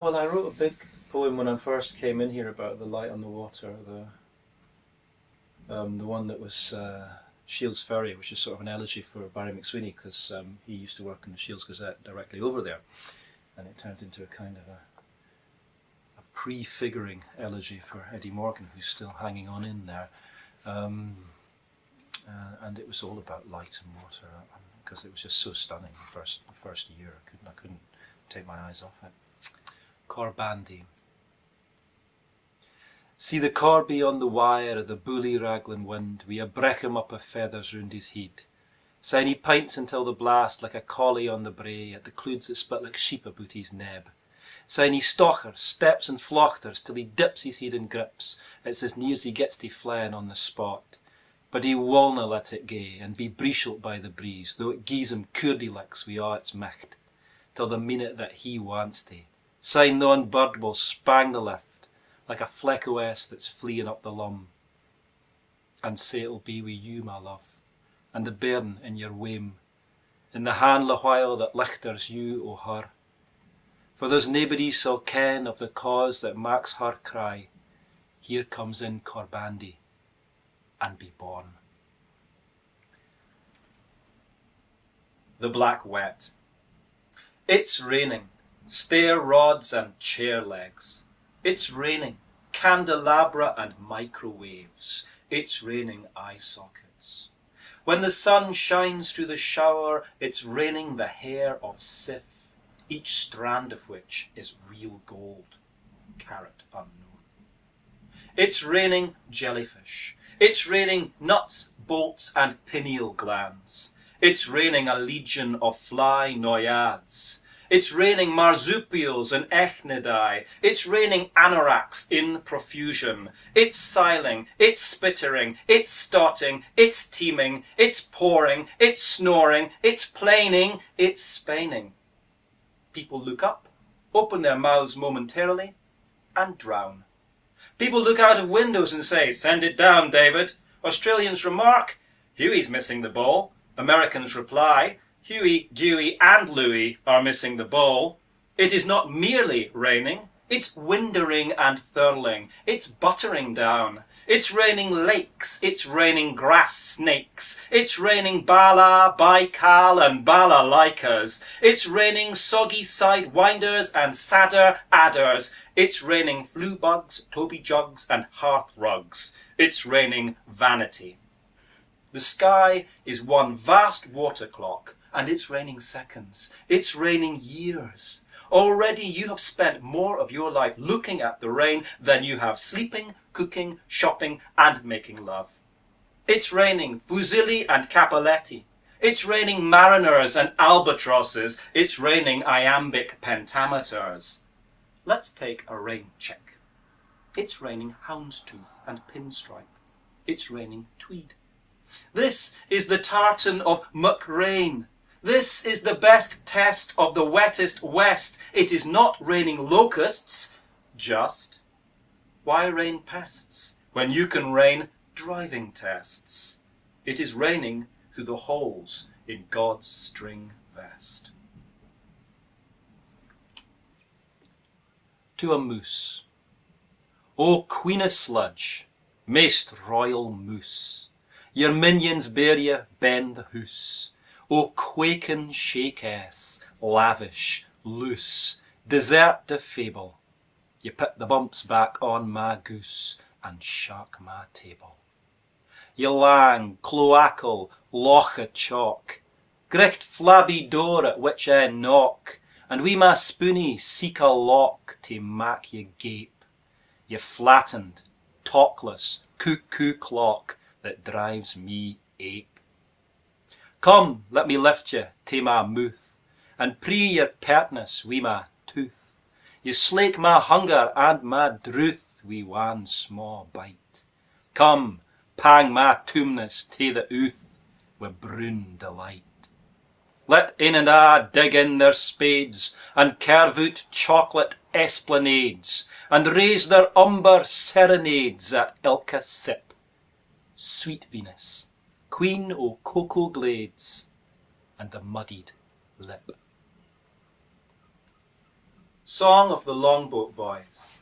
Well, I wrote a big poem when I first came in here about the light on the water, the one that was Shields Ferry, which is sort of an elegy for Barry McSweeney, because he used to work in the Shields Gazette directly over there, and it turned into a kind of a prefiguring elegy for Eddie Morgan, who's still hanging on in there. And it was all about light and water, because it was just so stunning the first year. I couldn't take my eyes off it. Corbandi. See the corby on the wire of the bully raglan wind, wi' a breckham up of feathers round his head. Syne he pints until the blast like a collie on the brae, at the clouds that split like sheep about his neb. Syne he stochers, steps and flochters, till he dips his head in grips. It's as near as he gets to flying on the spot. But he willna let it gae, and be breeshelt by the breeze, though it gies him courdy licks wi' a' its micht, till the minute that he wants to. Syne yon bird will spang the lift, like a fleck o' west that's fleeing up the lum. And say it'll be wi' you, my love, and the bairn in your wame, in the hand the while that lichters you o' her. For there's naebody sall ken of the cause that maks her cry, here comes in Corbandi, and be born. The Black Wet. It's raining, stair rods and chair legs. It's raining, candelabra and microwaves. It's raining eye sockets. When the sun shines through the shower, it's raining the hair of Sif, each strand of which is real gold, carat unknown. It's raining jellyfish. It's raining nuts, bolts and pineal glands. It's raining a legion of fly noyades. It's raining marsupials and echnidae. It's raining anoraks in profusion. It's siling, it's spittering, it's stotting, it's teeming, it's pouring, it's snoring, it's planing, it's spaining. People look up, open their mouths momentarily, and drown. People look out of windows and say, "Send it down, David." Australians remark, "Huey's missing the ball." Americans reply, "Huey, Dewey and Louie are missing the ball." It is not merely raining, it's windering and thurling, it's buttering down. It's raining lakes, it's raining grass snakes, it's raining bala, baikal and balalaikas, it's raining soggy sidewinders and sadder adders, it's raining flue bugs, toby jugs and hearth rugs, it's raining vanity. The sky is one vast water clock, and it's raining seconds, it's raining years. Already you have spent more of your life looking at the rain than you have sleeping, cooking, shopping and making love. It's raining fusilli and cappelletti. It's raining mariners and albatrosses. It's raining iambic pentameters. Let's take a rain check. It's raining houndstooth and pinstripe. It's raining tweed. This is the tartan of McRain. This is the best test of the wettest west. It is not raining locusts, just. Why rain pests when you can rain driving tests? It is raining through the holes in God's string vest. To a mousse. O Queen of Sludge, maist royal mousse, your minions bear ye bend the hoose. O quakin' shake-ass, lavish, loose, desert de fable, you put the bumps back on my goose and shark my table. You lang, cloacal, loch o' chalk, gricht flabby door at which I knock, and wi' my spoonie seek a lock to mak you gape. You flattened, talkless, cuckoo clock that drives me ape. Come, let me lift you to my mouth, and pree your pertness wi' my tooth. You slake my hunger and my drouth wi' one sma' bite. Come, pang my tombness to the ooth wi' brown delight. Let in and a dig in their spades, and carve out chocolate esplanades, and raise their umber serenades at ilka sip. Sweet Venus, Queen o' cocoa glades and the muddied lip. Song of the Longboat Boys.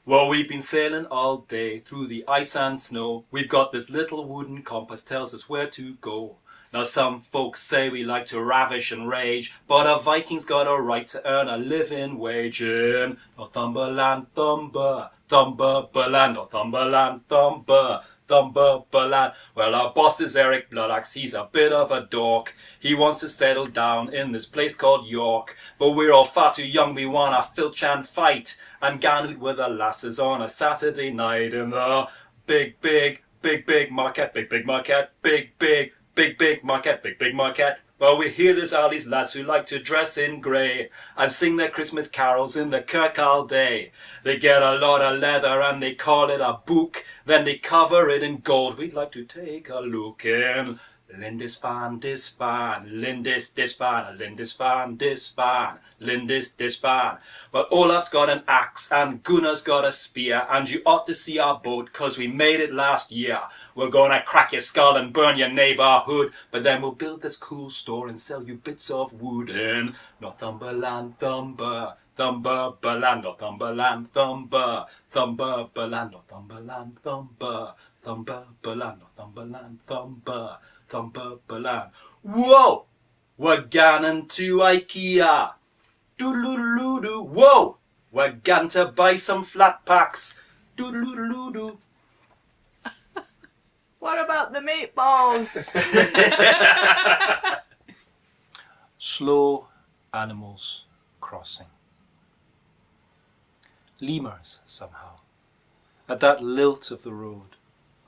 Well, we've been sailing all day through the ice and snow. We've got this little wooden compass tells us where to go. Now some folks say we like to ravish and rage, but a Viking's got a right to earn a living wage in Northumberland, Thumberland, Northumberland, Thumberland. Well, our boss is Eric Bloodaxe, he's a bit of a dork. He wants to settle down in this place called York. But we're all far too young, we wanna filch and fight, and ganhoot with the lasses on a Saturday night in the big market, big market. Well, we hear there's all these lads who like to dress in grey and sing their Christmas carols in the kirk all day. They get a lot of leather and they call it a book, then they cover it in gold. We'd like to take a look in Lindisfarne, Lindisfarne. Well, Olaf's got an axe and Gunnar's got a spear, and you ought to see our boat, 'cause we made it last year. We're gonna crack your skull and burn your neighbourhood, but then we'll build this cool store and sell you bits of wood in Northumberland, Thumberland, Northumberland, Thumberland, Northumberland, Thumberland. Whoa! We're ganning to IKEA. Doodle-doo-doo-doo. Whoa! We're gan to buy some flat packs. Doodle-doo-doo-doo. What about the meatballs? Slow animals crossing. Lemurs, somehow, at that lilt of the road,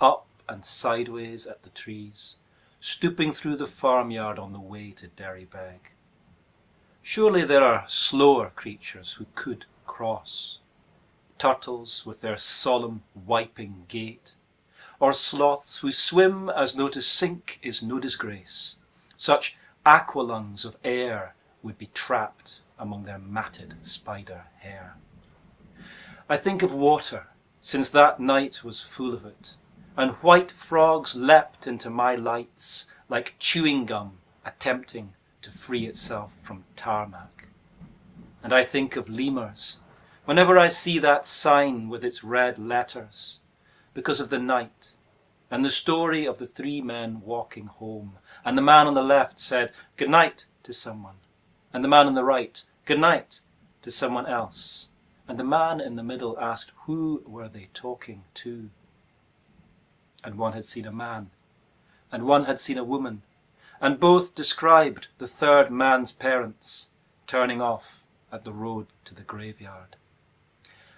up and sideways at the trees, stooping through the farmyard on the way to Derrybeg. Surely there are slower creatures who could cross. Turtles with their solemn wiping gait, or sloths who swim as though to sink is no disgrace. Such aqualungs of air would be trapped among their matted spider hair. I think of water, since that night was full of it, and white frogs leapt into my lights like chewing gum attempting to free itself from tarmac. And I think of lemurs whenever I see that sign with its red letters, because of the night and the story of the 3 men walking home, and the man on the left said good night to someone, and the man on the right good night to someone else, and the man in the middle asked who were they talking to. And one had seen a man, and one had seen a woman, and both described the third man's parents turning off at the road to the graveyard.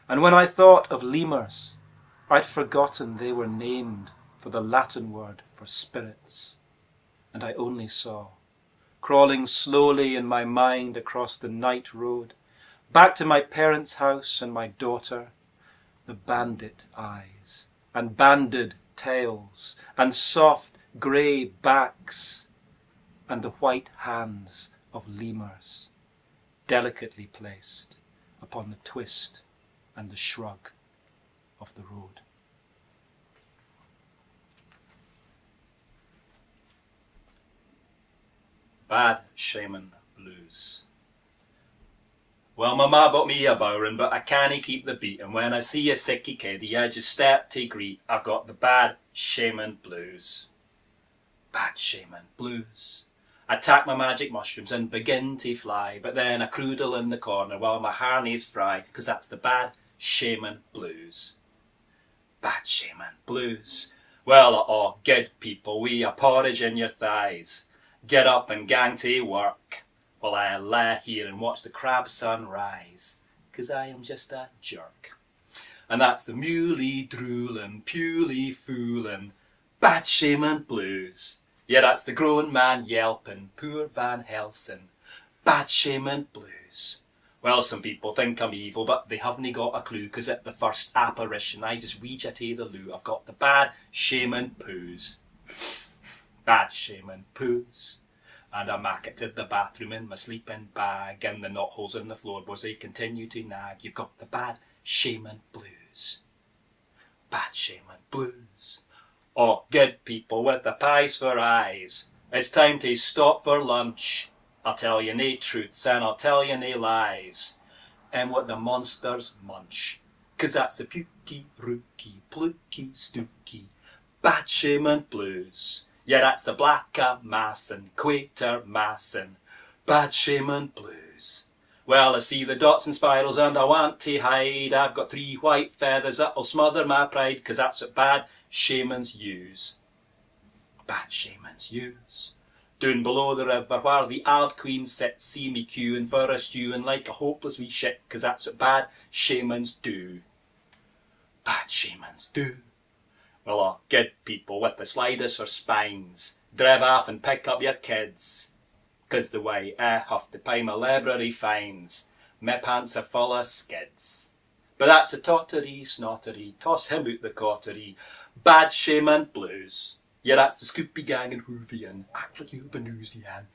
And when I thought of lemurs, I'd forgotten they were named for the Latin word for spirits, and I only saw, crawling slowly in my mind across the night road, back to my parents' house and my daughter, the bandit eyes and banded tails and soft grey backs and the white hands of lemurs, delicately placed upon the twist and the shrug of the road. Bad Shaman Blues. Well, my ma bought me a bowrin', but I can't keep the beat, and when I see a sicky kiddie, I just step to greet. I've got the bad shaman blues. Bad shaman blues. I tack my magic mushrooms and begin to fly, but then I croodle in the corner while my harnies fry, 'cause that's the bad shaman blues. Bad shaman blues. Well, oh, good people, we a porridge in your thighs. Get up and gang to work, while I lie here and watch the crab sun rise, 'cause I am just a jerk. And that's the muley droolin', purely foolin', bad shaman blues. Yeah, that's the grown man yelping, poor Van Helsing, bad shaman blues. Well, some people think I'm evil, but they haven't got a clue, 'cause at the first apparition I just reach at the loo. I've got the bad shaman poos. Bad shaman poos. And I mack it to the bathroom in my sleeping bag, and the knotholes in the floorboards, they continue to nag. You've got the bad shaman blues. Bad shaman blues. Oh, good people with the pies for eyes, it's time to stop for lunch. I'll tell you nae truths and I'll tell you nae lies. And what the monsters munch. 'Cause that's the pukey, rookie, pluky, stooky, bad shaman blues. Yeah, that's the blacker massin, quater massin, bad shaman blues. Well, I see the dots and spirals and I want to hide. I've got 3 white feathers that'll smother my pride, 'cause that's what bad shamans use. Bad shamans use. Down below the river where the old queen sits, see me queuing for a stewing like a hopeless wee shit, 'cause that's what bad shamans do. Bad shamans do. Well, good people with the slightest for spines, drive off and pick up your kids, 'cause the way I have to pay my library fines, my pants are full of skids. But that's a tottery, snottery, toss him out the cottery, bad shaman blues. Yeah, that's the Scoopy Gang and Hoovian, act like you've a Newsian,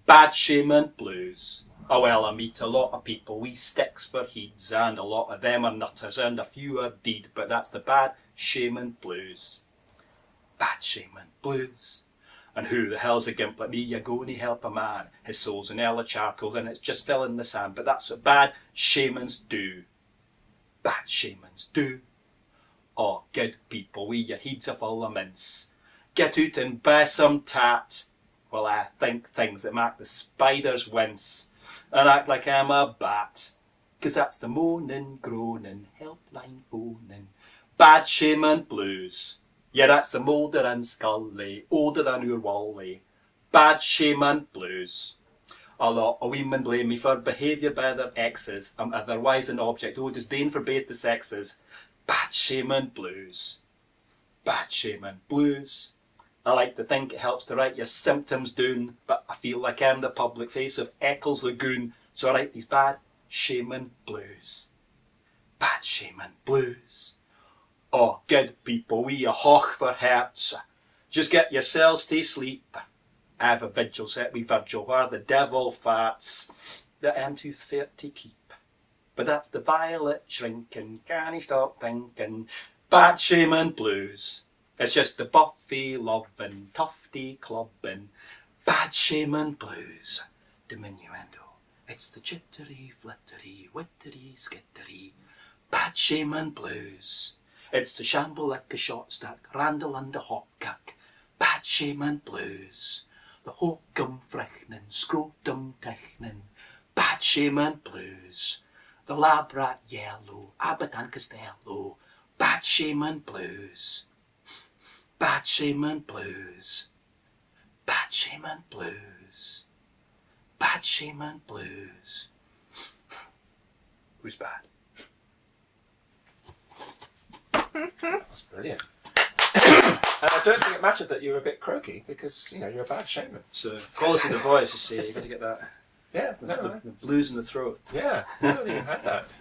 bad shaman blues. Oh well, I meet a lot of people, wee sticks for heeds, and a lot of them are nutters and a few are deed, but that's the bad shaman blues. Bad shaman blues. And who the hell's a gimp like me? You're going to help a man. His soul's an ell of charcoal and it's just filling the sand, but that's what bad shamans do. Bad shamans do. Oh, good people, we your heads are full of mince. Get out and buy some tat. Well, I think things that make the spiders wince and act like I'm a bat. 'Cause that's the moaning, groaning, helpline phoning, bad shaman blues. Yeah, that's the moulder and scully, older than your wally, bad shaman blues. A lot of women blame me for behaviour by their exes. I'm otherwise an object, disdain for both the sexes. Bad shaman blues. Bad shaman blues. I like to think it helps to write your symptoms down, but I feel like I'm the public face of Eccles Lagoon, so I write these bad shaman blues. Bad shaman blues. Oh, good people, we a hoch for hearts. Just get yourselves to sleep. I have a vigil set we virgil where the devil farts that I'm too fit to keep. But that's the violet shrinking, can he stop thinking, bad shaman blues. It's just the buffy loving, tufty clubbing, bad shaman blues. Diminuendo. It's the jittery, flittery, wittery, skittery, bad shaman blues. It's the shamble like a shot stack, randle and a hot cack, bad shaman blues. The hokum frechnin, scrotum technin, bad shaman blues. The labrat yellow, Abbott and Costello, bad shaman blues. Bad shaman blues. Bad shaman blues. Bad shaman blues. Who's bad? That's brilliant. And I don't think it mattered that you were a bit croaky, because, you know, you're a bad shaman. So, quality of the voice, you see, you've got to get that. Yeah, no, The blues in the throat. yeah, no, you had that.